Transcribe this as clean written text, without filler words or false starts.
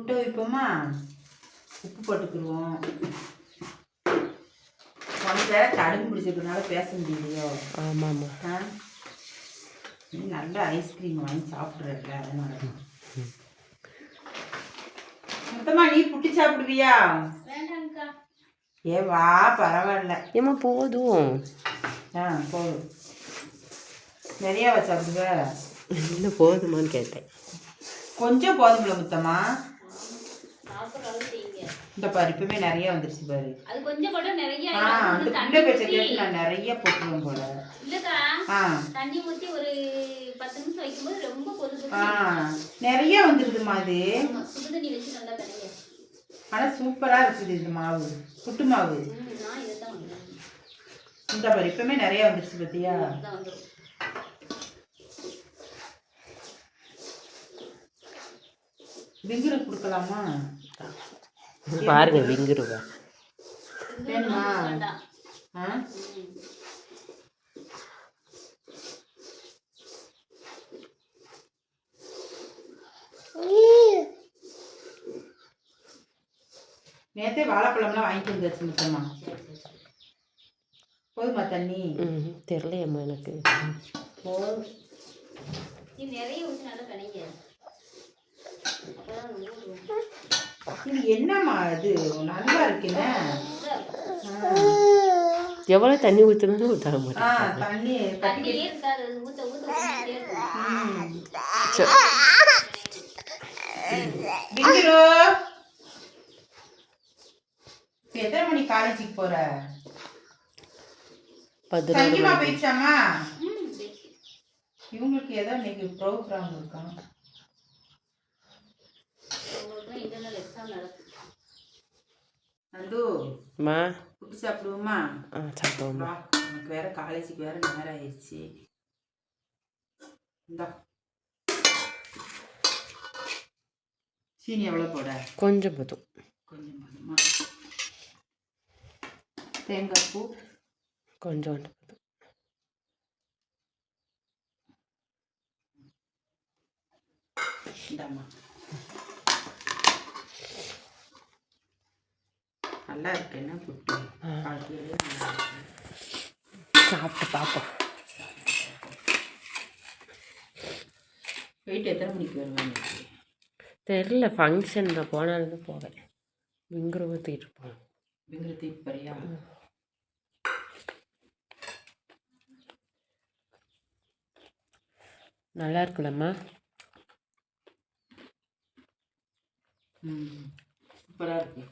முட்டை வைப்போமா, உப்பு போட்டுக்கிடுவோம். கொஞ்ச தடுப்பு பிடிச்சிருக்கனால பேச முடியலையோ? ஆமாம்மா. நீ நல்ல ஐஸ்கிரீம் வாங்கி சாப்பிட்றல, அதனால. மொத்தமா நீ புட்டி சாப்பிடுவியா? ஏ வா, பரவாயில்ல. ஏமா போதும். போதும். நிறையாவா சாப்பிடுவ? இல்லை போதுமான்னு கேட்டேன். கொஞ்சம் போதும்ல முத்தமா. இந்த பாரு இப்பவுமே நிறைய வந்துருச்சு பாரு. அது கொஞ்சம் கூட நிறைய அந்த புள்ள பேச்ச கேட்டு நான் நிறைய போட்டுருவேன் போல. இல்லக்கா தண்ணி ஊத்தி ஒரு 10 நிமிஷம் வைக்கும்போது ரொம்ப கொதிச்சு நிறைய வந்துருதுமா. அது சுடு தண்ணி வச்சு நல்லா கலங்க. ஆனா சூப்பரா இருக்குது இந்த மாவு, புட்டு மாவு. நான் இதான் வாங்குறேன். இந்த பாரு இப்பவுமே நிறைய வந்துருச்சு பாத்தியா? விங்குரு கொடுக்கலாமா? பாருங்க விங்குருவா வேணுமா? நேத்தே வாழைப்பழம்லாம் வாங்கிட்டு வந்தாச்சு முத்தம்மா. போதுமா தண்ணி? தெரியலையம்மா எனக்கு. நிறைய ஊற்றி நல்லா கணிங்க. இது என்னம்மா இது நல்லா இருக்குல்ல? எவ்வளோ தண்ணி ஊற்றினாலும் ஊற்ற மாட்டேன். தண்ணி எத்தனை மணி காலேஜுக்கு போற? 11 போயிடுச்சாமா? இவங்களுக்கு ஏதோ இன்னைக்கு ப்ரோக்ராம் இருக்கான். அம்மா புட்டு சாப்பிடுவோமா? சாப்பிடுவோம்மா. நமக்கு வேற காலேஜுக்கு வேற நேரம் ஆயிடுச்சு. இந்தா சீனி எவ்வளோ போட? கொஞ்சம் போதும். கொஞ்சம் போதுமா? தேங்காய் பூ கொஞ்சம் போதும். இந்தாம்மா நல்லா இருக்கு. என்ன புட்டு சாப்பிட்டு பார்ப்போம். போயிட்டு எத்தனை மணிக்கு வருவாங்க தெரியல. ஃபங்க்ஷன் நான் போனாலும் போவேன். விங்குரு ஊற்றிட்டு இருப்போம். விங்குரு தூக்கிட்டு போறியா? நல்லா இருக்குல்லம்மா. சூப்பராக இருக்கு.